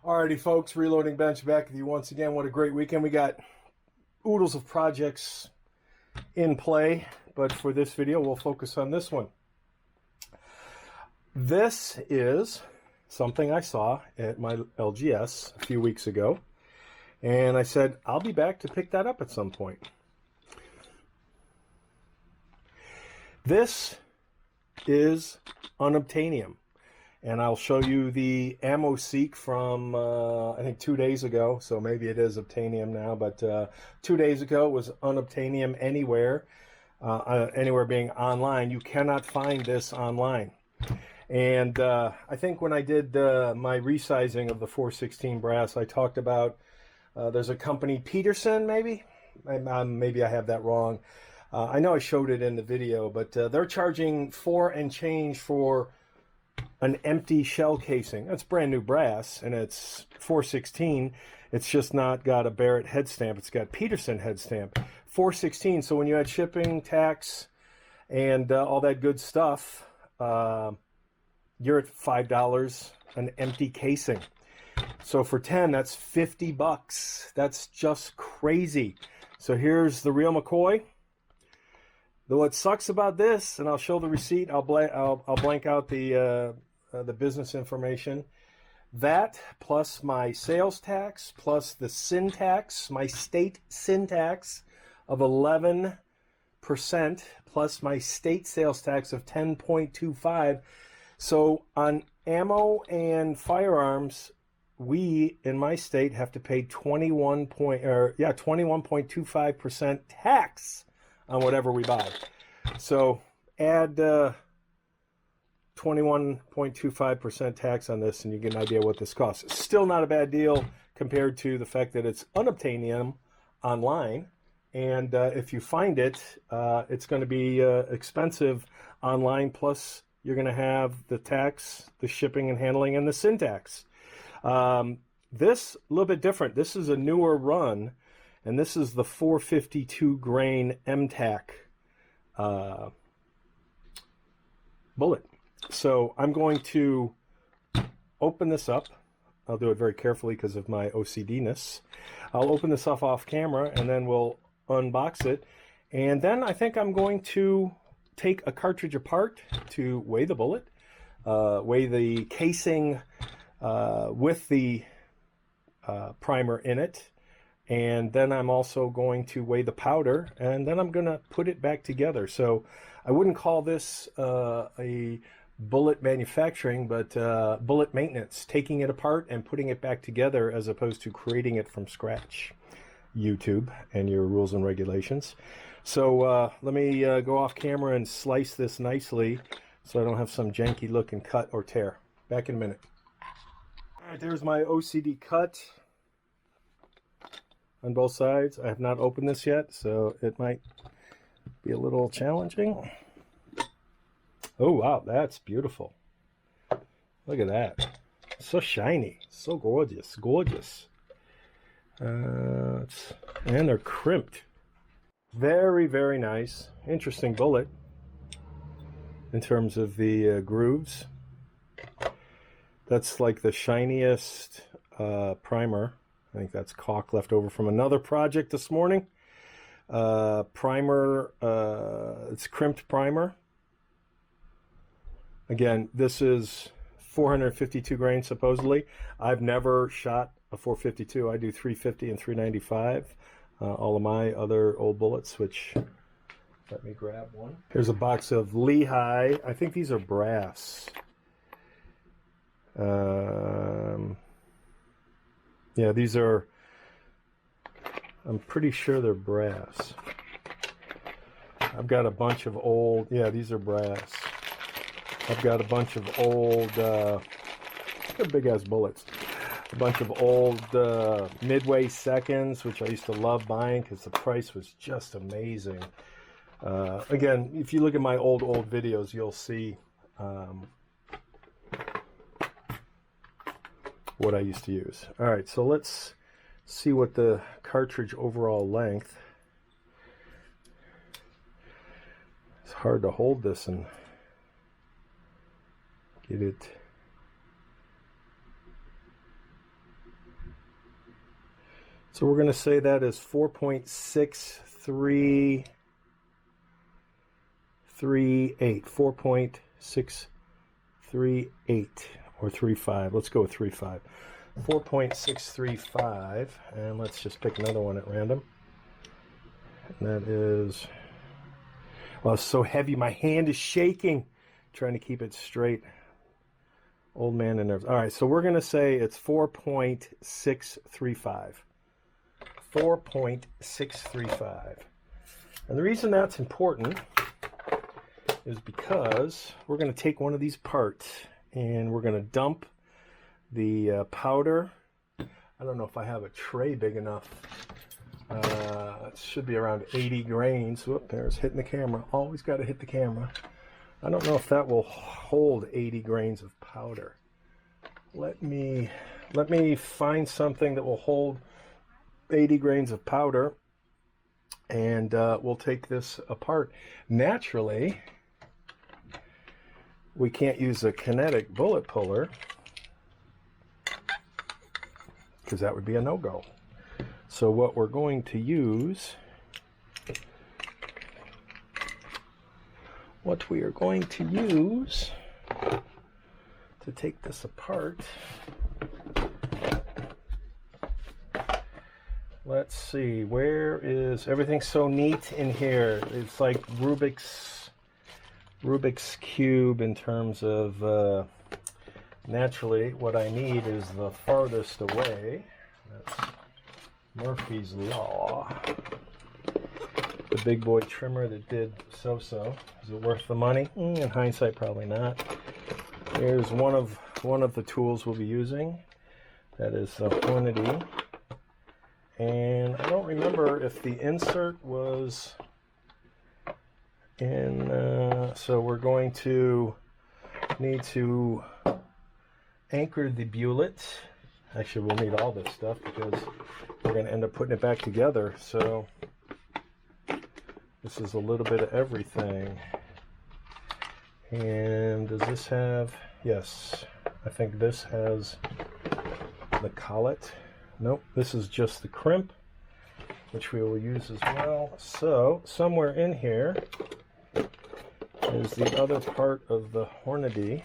Alrighty, folks, Reloading Bench back with you once again. What a great weekend. We got oodles of projects in play, but for this video, we'll focus on this one. This is something I saw at my LGS a few weeks ago, and I said, I'll be back to pick that up at some point. This is unobtanium. And I'll show you the AmmoSeek from, I think 2 days ago. So maybe it is obtanium now, but 2 days ago it was unobtanium anywhere. Anywhere being online. You cannot find this online. And I think when I did my resizing of the 416 brass, I talked about there's a company, Peterson, maybe? Maybe I have that wrong. I know I showed it in the video, but they're charging $4 and change for an empty shell casing. That's brand new brass, and it's 416. It's just not got a Barrett head stamp. It's got Peterson head stamp. 416. So when you add shipping, tax, and all that good stuff, you're at $5 an empty casing. So for 10, that's 50 bucks. That's just crazy. So here's the real McCoy. What sucks about this, and I'll show the receipt. I'll blank out the business information. That plus my sales tax plus the sin tax, my state sin tax of 11% plus my state sales tax of 10.25. So on ammo and firearms, we in my state have to pay 21.25% tax on whatever we buy. So add 21.25% tax on this and you get an idea what this costs. It's still not a bad deal compared to the fact that it's unobtanium online. And if you find it, it's going to be expensive online. Plus you're going to have the tax, the shipping and handling, and the sin tax. This a little bit different. This is a newer run. And this is the 452 grain MTAC bullet. So I'm going to open this up. I'll do it very carefully because of my OCD-ness. I'll open this up off camera and then we'll unbox it. And then I think I'm going to take a cartridge apart to weigh the bullet, weigh the casing with the primer in it. And then I'm also going to weigh the powder, and then I'm going to put it back together. So I wouldn't call this a bullet manufacturing, but bullet maintenance, taking it apart and putting it back together as opposed to creating it from scratch. YouTube and your rules and regulations. So let me go off camera and slice this nicely so I don't have some janky looking cut or tear. Back in a minute. All right, there's my OCD cut on both sides. I have not opened this yet, so it might be a little challenging. Oh wow, that's beautiful. Look at that. So shiny, so gorgeous, gorgeous. And they're crimped. Very, very nice. Interesting bullet in terms of the grooves. That's like the shiniest primer. I think that's caulk left over from another project this morning. Primer, it's crimped primer. Again, this is 452 grains supposedly. I've never shot a 452. I do 350 and 395. All of my other old bullets, which, let me grab one. Here's a box of Lehigh. I think these are brass. Yeah, these are, I'm pretty sure they're brass. I've got a bunch of old, yeah, these are brass. I've got a bunch of old, they're big ass bullets. A bunch of old Midway seconds, which I used to love buying because the price was just amazing. Again, if you look at my old videos, you'll see what I used to use. All right, so let's see what the cartridge overall length. It's hard to hold this and get it So we're going to say that is 4.6338. 4.638 or 35. Let's go with 35. 4.635, and let's just pick another one at random. And that is, well, it's so heavy, my hand is shaking trying to keep it straight. Old man and nerves. All right, so we're going to say it's 4.635. 4.635. And the reason that's important is because we're going to take one of these apart and we're going to dump the powder. I don't know if I have a tray big enough. It should be around 80 grains. Whoop, there's hitting the camera. Always got to hit the camera. I don't know if that will hold 80 grains of powder. Let me find something that will hold 80 grains of powder, and we'll take this apart. Naturally, we can't use a kinetic bullet puller because that would be a no-go. So what we're going to use, to take this apart, let's see, where is everything so neat in here? It's like Rubik's Cube in terms of naturally what I need is the farthest away. That's Murphy's Law. The big boy trimmer that did so-so. Is it worth the money? In hindsight, probably not. Here's one of the tools we'll be using. That is the Hornady. And I don't remember if the insert was in, so we're going to need to anchor the bullet. Actually, we'll need all this stuff because we're going to end up putting it back together. So this is a little bit of everything. And does this have, yes, I think this has the collet. Nope, this is just the crimp, which we will use as well. So somewhere in here is the other part of the Hornady.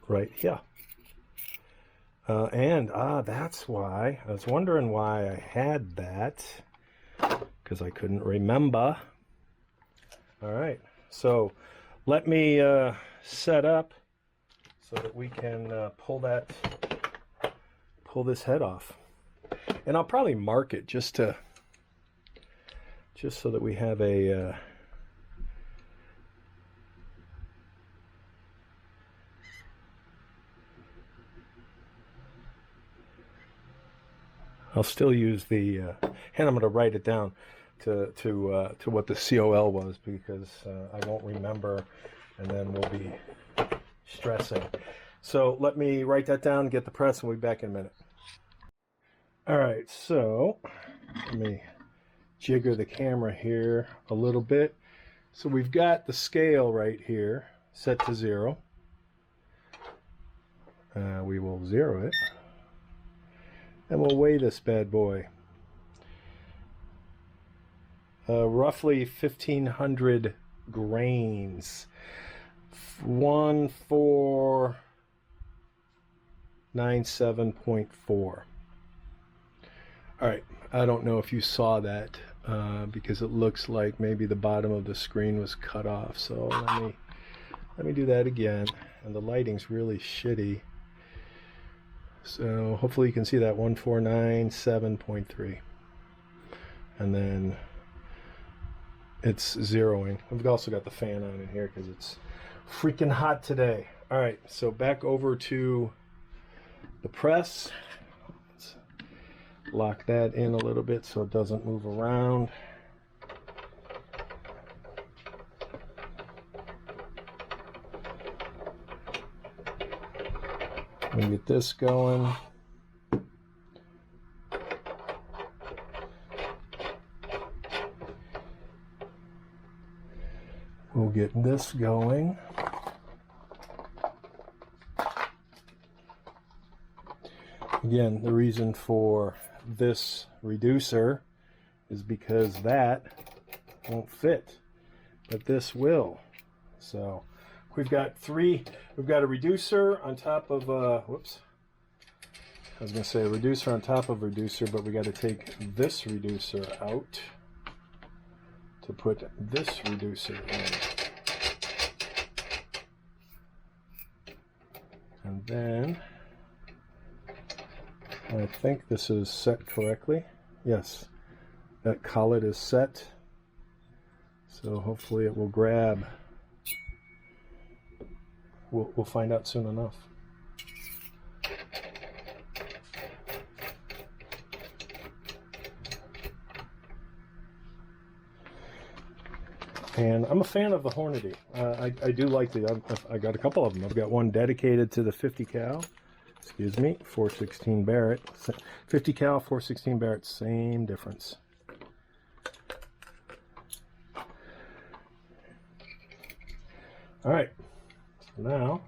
Right here. That's why. I was wondering why I had that, because I couldn't remember. All right, so let me set up so that we can pull this head off. And I'll probably mark it just so that we have a I'll still use the, and I'm going to write it down to what the COL was, because I won't remember, and then we'll be stressing. So let me write that down, get the press, and we'll be back in a minute. All right, so let me jigger the camera here a little bit. So we've got the scale right here set to 0. We will 0 it. And we'll weigh this bad boy. Roughly 1,500 grains. 1497.4. All right, I don't know if you saw that because it looks like maybe the bottom of the screen was cut off. So let me do that again. And the lighting's really shitty. So hopefully you can see that 1497.3, and then it's zeroing. We've also got the fan on in here because it's freaking hot today. All right, so back over to the press. Let's lock that in a little bit so it doesn't move around. Let me get this going. We'll get this going. Again, the reason for this reducer is because that won't fit, but this will. So we've got a reducer on top of whoops. I was going to say a reducer on top of reducer, but we got to take this reducer out to put this reducer in. And then I think this is set correctly. Yes, that collet is set. So hopefully it will grab. We'll find out soon enough. And I'm a fan of the Hornady. I do like I got a couple of them. I've got one dedicated to the 50 cal. Excuse me, 416 Barrett. 50 cal, 416 Barrett, same difference. All right, so now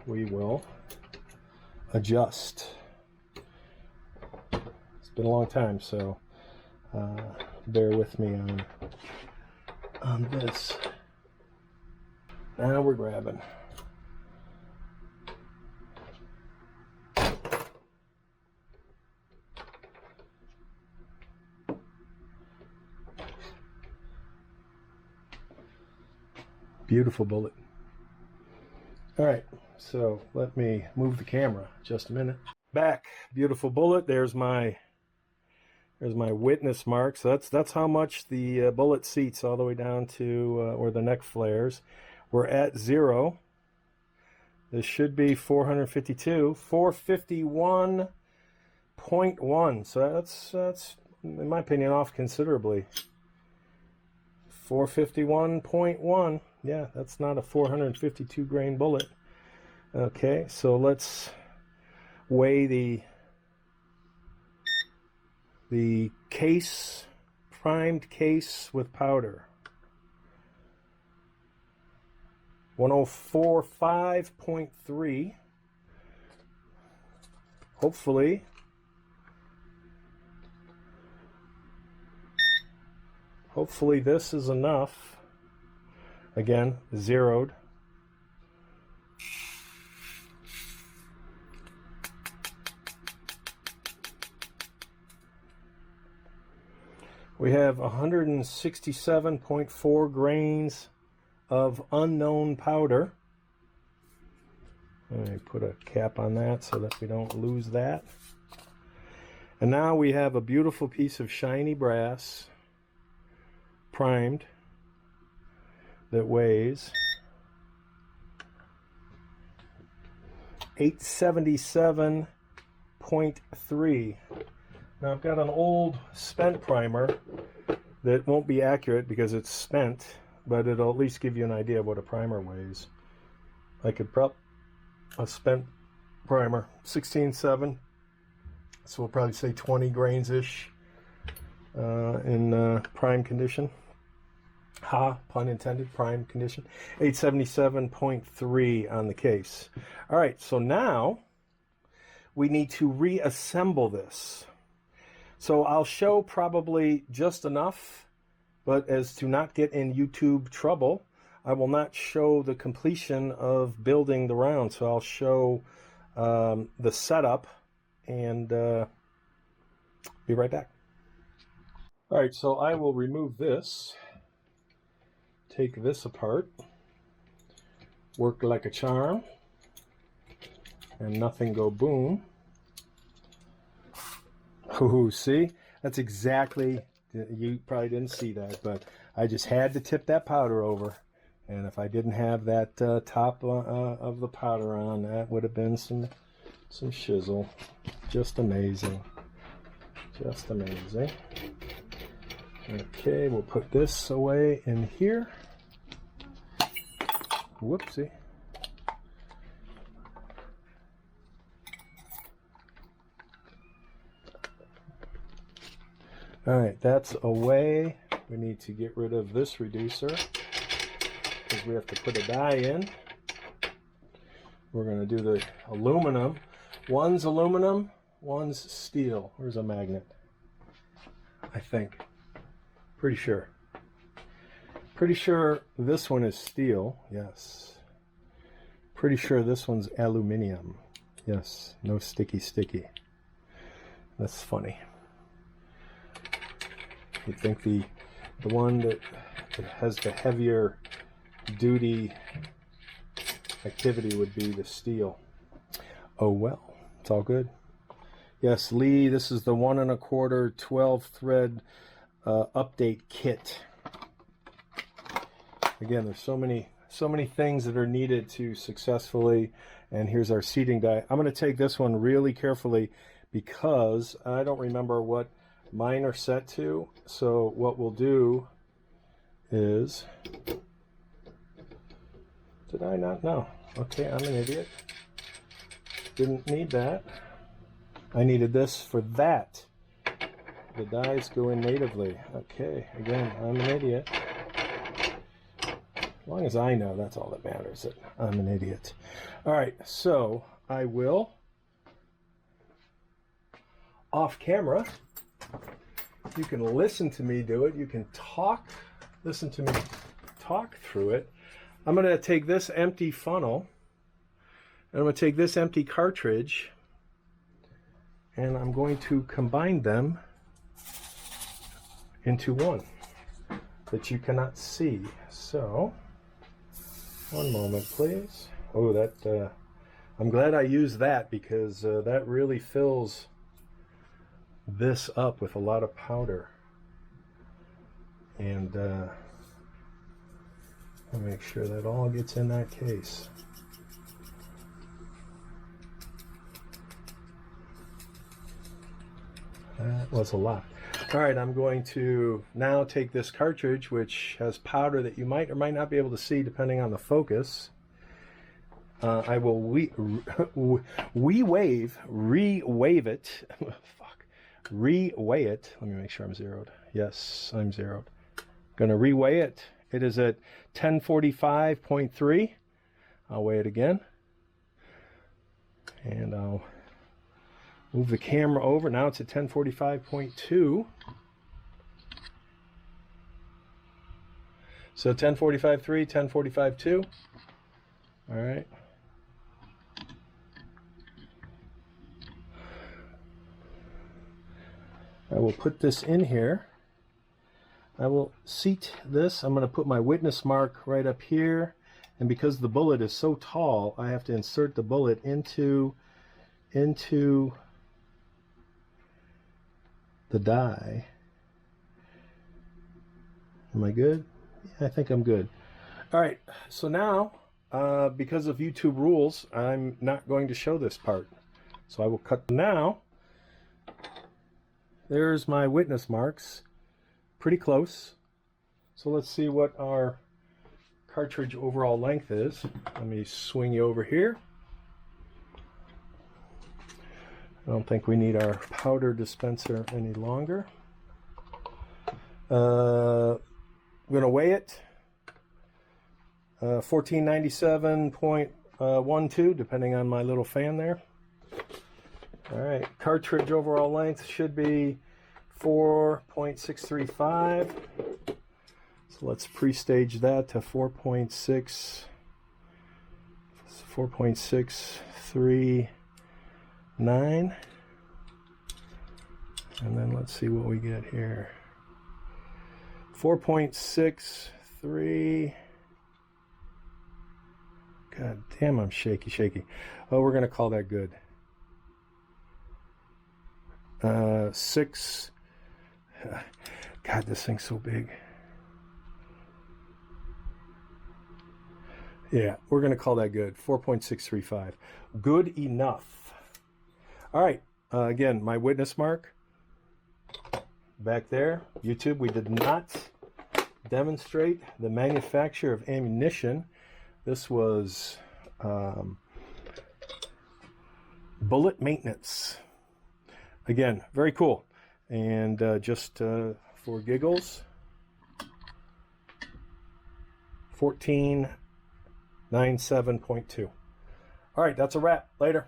we will adjust. It's been a long time, so bear with me on this. Now we're grabbing. Beautiful bullet. All right, so let me move the camera just a minute. Back, beautiful bullet. There's my witness mark. So that's how much the bullet seats all the way down to where the neck flares. We're at 0. This should be 452, 451.1. So that's in my opinion off considerably. 451.1. Yeah, that's not a 452 grain bullet. Okay, so let's weigh the case, primed case with powder. 104.5.3. Hopefully this is enough. Again, zeroed. We have 167.4 grains of unknown powder. Let me put a cap on that so that we don't lose that. And now we have a beautiful piece of shiny brass, primed, that weighs 877.3. Now I've got an old spent primer that won't be accurate because it's spent, but it'll at least give you an idea of what a primer weighs. I could prep a spent primer, 16.7, so we'll probably say 20 grains-ish in prime condition. Pun intended, prime condition. 877.3 on the case. All right, so now we need to reassemble this. So I'll show probably just enough, but as to not get in YouTube trouble, I will not show the completion of building the round. So I'll show the setup and be right back. All right, so I will remove this. Take this apart, work like a charm, and nothing go boom. Ooh, see? That's exactly, you probably didn't see that, but I just had to tip that powder over, and if I didn't have that top of the powder on, that would have been some shizzle. Just amazing. Just amazing. Okay, we'll put this away in here. Whoopsie. All right, that's away. We need to get rid of this reducer because we have to put a die in. We're going to do the aluminum. One's aluminum, one's steel. Where's a magnet? I think. Pretty sure. Pretty sure this one is steel. Yes. Pretty sure this one's aluminium. Yes. No sticky. That's funny. You think the one that has the heavier duty activity would be the steel. Oh well, it's all good. Yes, Lee, this is the 1 1/4 12 thread update kit. Again, there's so many things that are needed to successfully, and here's our seating die. I'm going to take this one really carefully because I don't remember what mine are set to. So what we'll do is, did I not know? Okay, I'm an idiot. Didn't need that. I needed this for that. The dies go in natively. Okay, again, I'm an idiot. As long as I know, that's all that matters, that I'm an idiot. All right, so I will, off camera, you can listen to me do it. You can listen to me talk through it. I'm going to take this empty funnel, and I'm going to take this empty cartridge, and I'm going to combine them into one that you cannot see. So, one moment, please. Oh, that, I'm glad I used that because that really fills this up with a lot of powder. And I'll make sure that all gets in that case. That was a lot. All right, I'm going to now take this cartridge, which has powder that you might or might not be able to see depending on the focus. I will re-weigh it. Fuck. Re-weigh it. Let me make sure I'm zeroed. Yes, I'm zeroed. Going to re-weigh it. It is at 1045.3. I'll weigh it again. And I'll move the camera over. Now it's at 1045.2. So 1045.3, 1045.2. All right. I will put this in here. I will seat this. I'm going to put my witness mark right up here. And because the bullet is so tall, I have to insert the bullet into the die. Am I good? Yeah, I think I'm good. All right, so now, because of YouTube rules, I'm not going to show this part. So I will cut now. There's my witness marks. Pretty close. So let's see what our cartridge overall length is. Let me swing you over here. I don't think we need our powder dispenser any longer. I'm going to weigh it. 1497.12, depending on my little fan there. All right, cartridge overall length should be 4.635. So let's pre-stage that to 4.639. And then let's see what we get here. 4.63. God damn, I'm shaky. Oh, we're going to call that good. 6. God, this thing's so big. Yeah, we're going to call that good. 4.635. Good enough. All right. Again, my witness mark back there. YouTube, we did not demonstrate the manufacture of ammunition. This was bullet maintenance. Again, very cool. And just for giggles, 1497.2. All right, that's a wrap. Later.